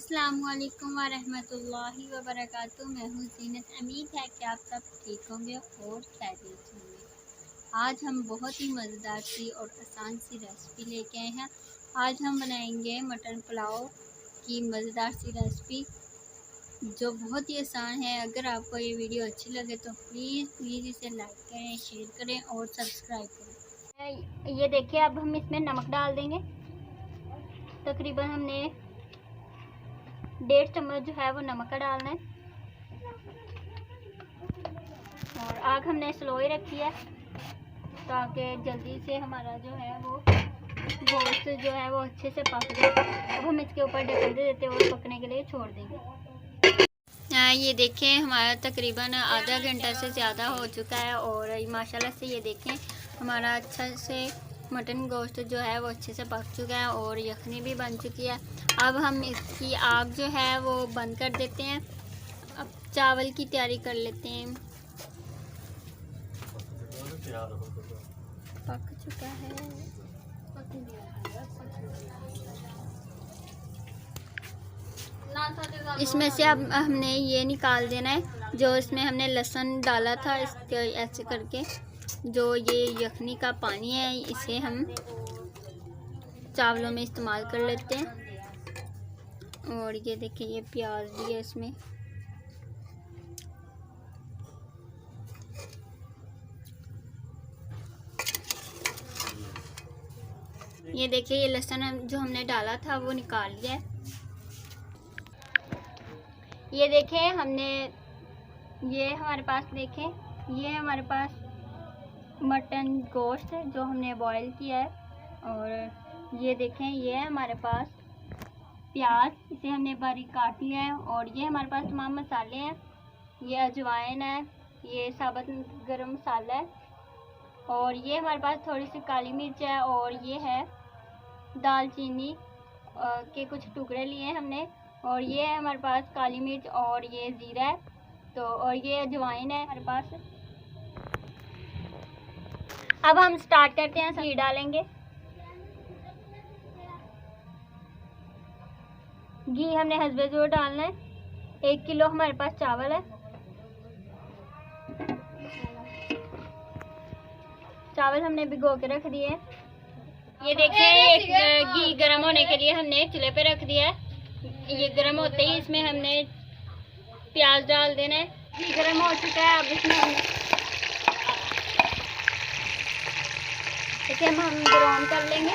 अस्सलामुअलैकुम वरहमतुल्लाहि वबरकातुहू। मैं हूँ ज़ीनत। उम्मीद है कि आप सब ठीक होंगे और खैरियत से होंगे। आज हम बहुत ही मज़ेदार सी और आसान सी रेसिपी लेके आए हैं। आज हम बनाएंगे मटन पुलाव की मज़ेदार सी रेसिपी जो बहुत ही आसान है। अगर आपको ये वीडियो अच्छी लगे तो प्लीज़ इसे लाइक करें, शेयर करें और सब्सक्राइब करें। ये देखिए, अब हम इसमें नमक डाल देंगे। तकरीबन हमने 1.5 चम्मच जो है वो नमक का डालना है। और आग हमने स्लो ही रखी है ताकि जल्दी से हमारा जो है वो गोश्त जो है वो अच्छे से पक जाए। अब हम इसके ऊपर ढक्कन दे देते हैं और पकने के लिए छोड़ देंगे। ये देखें, हमारा तकरीबन आधा घंटा से ज़्यादा हो चुका है और माशाल्लाह से ये देखें हमारा अच्छा से मटन गोश्त जो है वो अच्छे से पक चुका है और यखनी भी बन चुकी है। अब हम इसकी आग जो है वो बंद कर देते हैं। अब चावल की तैयारी कर लेते हैं। पक चुका है। इसमें से अब हमने ये निकाल देना है जो इसमें हमने लहसुन डाला था। इसके ऐसे करके जो ये यखनी का पानी है इसे हम चावलों में इस्तेमाल कर लेते हैं। और ये देखिए, ये प्याज भी है इसमें। ये देखिए, ये लहसुन जो हमने डाला था वो निकाल लिया है। ये देखें हमने, ये हमारे पास देखें, ये हमारे पास मटन गोश्त है जो हमने बॉईल किया है। और ये देखें, ये है हमारे पास प्याज, इसे हमने बारीक काट लिया है। और ये हमारे पास तमाम मसाले हैं। ये अजवाइन है, ये साबुत गरम मसाला है, और ये हमारे पास थोड़ी सी काली मिर्च है, और ये है दालचीनी के कुछ टुकड़े लिए हैं हमने। और ये है हमारे पास काली मिर्च, और ये ज़ीरा है तो, और ये अजवाइन है हमारे पास। अब हम स्टार्ट करते हैं। घी डालेंगे। घी हमने हस्बे जो डालना है। 1 किलो हमारे पास चावल है। चावल हमने भिगो के रख दिए। ये देखिए, घी गर्म होने के लिए हमने चूल्हे पे रख दिया है। ये गर्म होते ही इसमें हमने प्याज डाल देना है। घी गर्म हो चुका है। अब इसमें इसे हम ब्राउन कर लेंगे।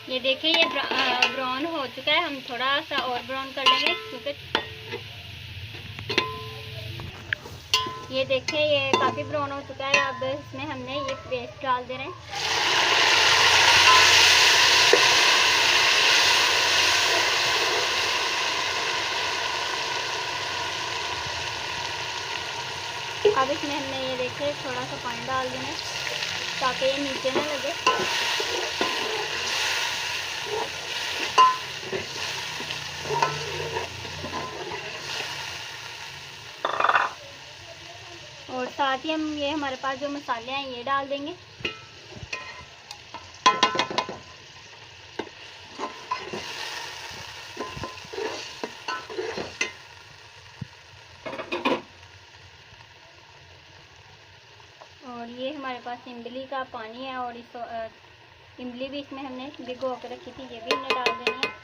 ये देखिए, ये ब्राउन हो चुका है। हम थोड़ा सा और ब्राउन कर लेंगे क्योंकि ये देखिए ये काफ़ी ब्राउन हो चुका है। अब इसमें हमने ये पेस्ट डाल दे रहे हैं। अब इसमें हमने ये देखिए थोड़ा सा पानी डाल देना है ताकि ये नीचे ना लगे। और साथ ही हम ये हमारे पास जो मसाले हैं ये डाल देंगे। और ये हमारे पास इमली का पानी है, और इस इमली भी इसमें हमने भिगो कर रखी थी, ये भी हमने डाल देनी है।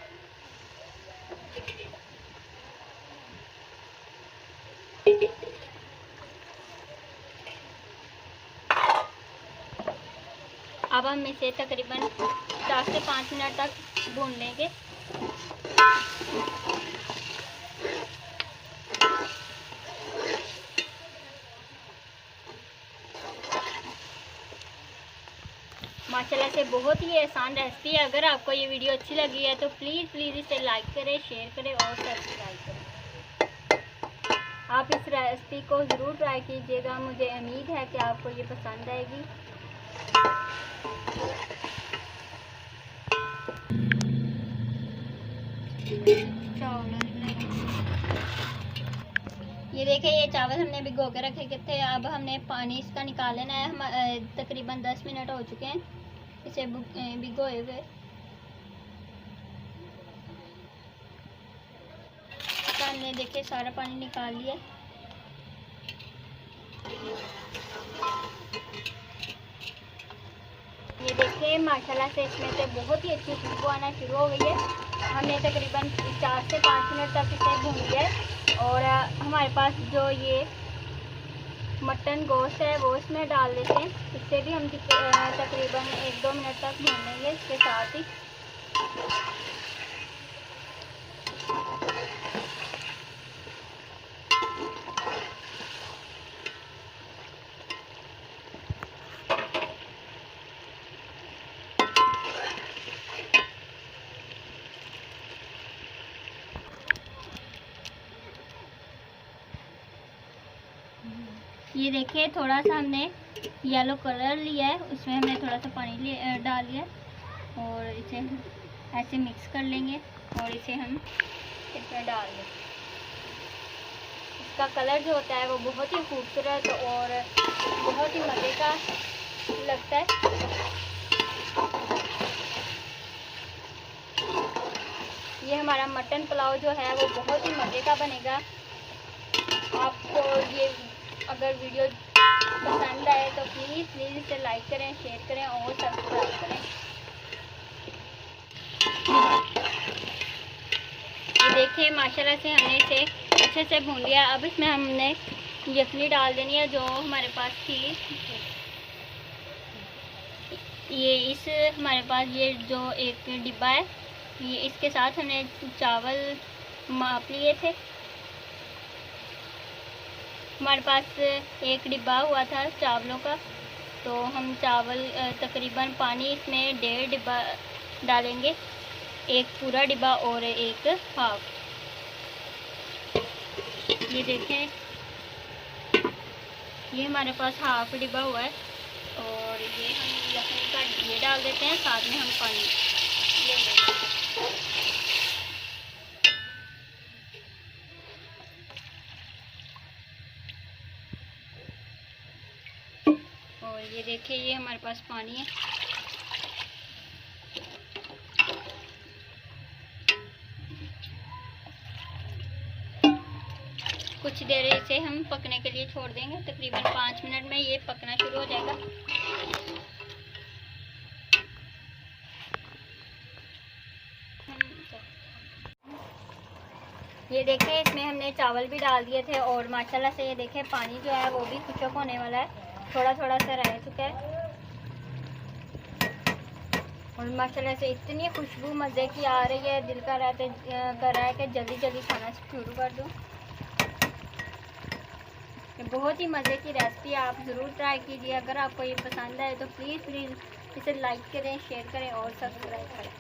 अब हम इसे तकरीबन 4 से 5 मिनट तक भून लेंगे। माशाल्लाह से बहुत ही आसान रेसिपी है। अगर आपको ये वीडियो अच्छी लगी है तो प्लीज़ इसे लाइक करें, शेयर करें और सब्सक्राइब करें। आप इस रेसिपी को ज़रूर ट्राई कीजिएगा। मुझे उम्मीद है कि आपको ये पसंद आएगी। ये देखिए, ये चावल हमने भिगो के रखे थे। अब हमने पानी इसका निकाल लेना है। हम तकरीबन 10 मिनट हो चुके हैं इसे भिगोए हुए। हमने देखिए सारा पानी निकाल लिया। ये देखिए माशाल्लाह से इसमें से बहुत ही अच्छी खुशबू आना शुरू हो गई है। हमने तकरीबन 4 से 5 मिनट तक इसे भून लिया है। और हमारे पास जो ये मटन गोश्त है वो इसमें डाल देते हैं। इससे भी हम तकरीबन 1-2 मिनट तक भून लेंगे इसके साथ ही। ये देखिए थोड़ा सा हमने येलो कलर लिया है, उसमें हमने थोड़ा सा पानी डाल लिया और इसे ऐसे मिक्स कर लेंगे और इसे हम इसमें डाल दें। इसका कलर जो होता है वो बहुत ही खूबसूरत और बहुत ही मज़े का लगता है। ये हमारा मटन पुलाव जो है वो बहुत ही मज़े का बनेगा। आपको ये अगर वीडियो पसंद आए तो प्लीज़ इसे लाइक करें, शेयर करें और सब्सक्राइब करें। ये देखिए माशाल्लाह से हमने इसे अच्छे से भून लिया। अब इसमें हमने यखनी डाल देनी है जो हमारे पास थी। हमारे पास ये जो एक डिब्बा है, ये इसके साथ हमने चावल माप लिए थे। हमारे पास एक डिब्बा हुआ था चावलों का, तो हम चावल तकरीबन पानी इसमें 1.5 डिब्बा डालेंगे, एक पूरा डिब्बा और एक हाफ। ये देखें, ये हमारे पास हाफ डिब्बा हुआ है और ये हम लहसुन का ये डाल देते हैं, साथ में हम पानी ले लेंगे। और ये देखिए ये हमारे पास पानी है। कुछ देर इसे हम पकने के लिए छोड़ देंगे। तकरीबन 5 मिनट में ये पकना शुरू हो जाएगा। ये देखें, इसमें हमने चावल भी डाल दिए थे और माशाल्लाह से ये देखें पानी जो है वो भी खुशक होने वाला है, थोड़ा थोड़ा सा रह चुका है। और माशाल्लाह से इतनी खुशबू मज़े की आ रही है, दिल कर रहा है कि जल्दी जल्दी खाना शुरू कर दूँ। बहुत ही मज़े की रेसिपी, आप ज़रूर ट्राई कीजिए। अगर आपको ये पसंद आए तो प्लीज़ इसे लाइक करें, शेयर करें और सब्सक्राइब करें।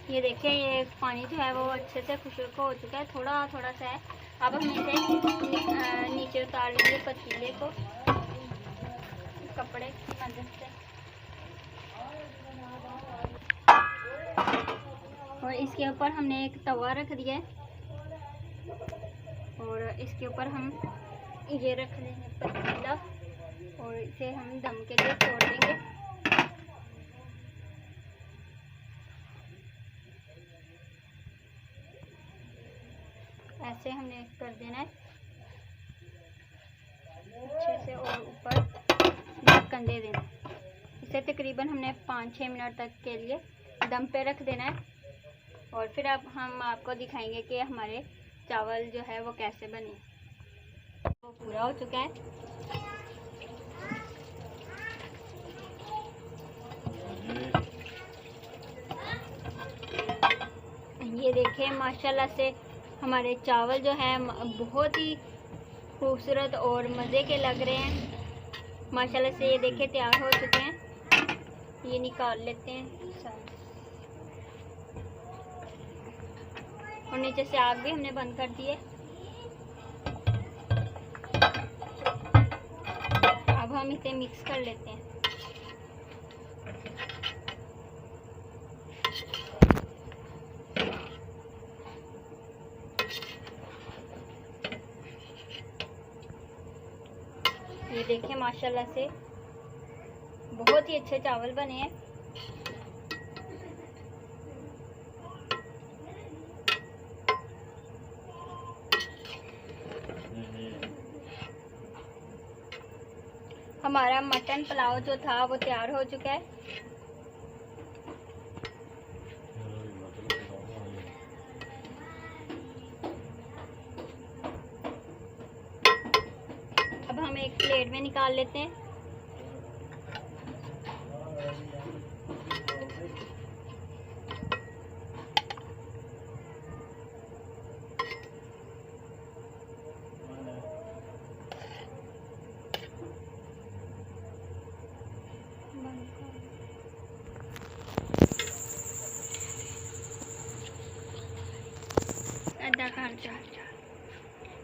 ये देखिए ये पानी जो है वो अच्छे से खुशक हो चुका है, थोड़ा थोड़ा सा है। अब हम इसे नीचे उतार लेंगे पतीले को कपड़े की मदद से। और इसके ऊपर हमने एक तवा रख दिया है और इसके ऊपर हम ये रख देंगे पतीला और इसे हम दम के लिए छोड़ देंगे। ऐसे हमने कर देना है अच्छे से और ऊपर ढक्कन दे देना। इसे तकरीबन हमने 5-6 मिनट तक के लिए दम पे रख देना है और फिर अब हम आपको दिखाएंगे कि हमारे चावल जो है वो कैसे बने। वो पूरा हो चुका है। ये देखिए माशाल्लाह से हमारे चावल जो है बहुत ही खूबसूरत और मज़े के लग रहे हैं। माशाल्लाह से ये देखे तैयार हो चुके हैं। ये निकाल लेते हैं और नीचे से आग भी हमने बंद कर दिए। अब हम इसे मिक्स कर लेते हैं। ये देखें माशाल्लाह से बहुत ही अच्छे चावल बने हैं। हमारा मटन पुलाव जो था वो तैयार हो चुका है। अब हम एक प्लेट में निकाल लेते हैं।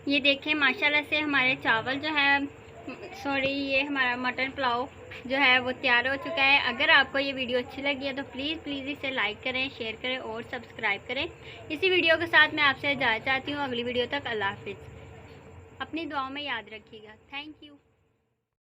ये देखें माशाल्लाह से हमारे चावल जो है ये हमारा मटन पुलाव जो है वो तैयार हो चुका है। अगर आपको ये वीडियो अच्छी लगी है तो प्लीज़ इसे लाइक करें, शेयर करें और सब्सक्राइब करें। इसी वीडियो के साथ मैं आपसे इजाज़त चाहती हूँ। अगली वीडियो तक अल्लाह हाफिज़। अपनी दुआओं में याद रखिएगा। Thank you.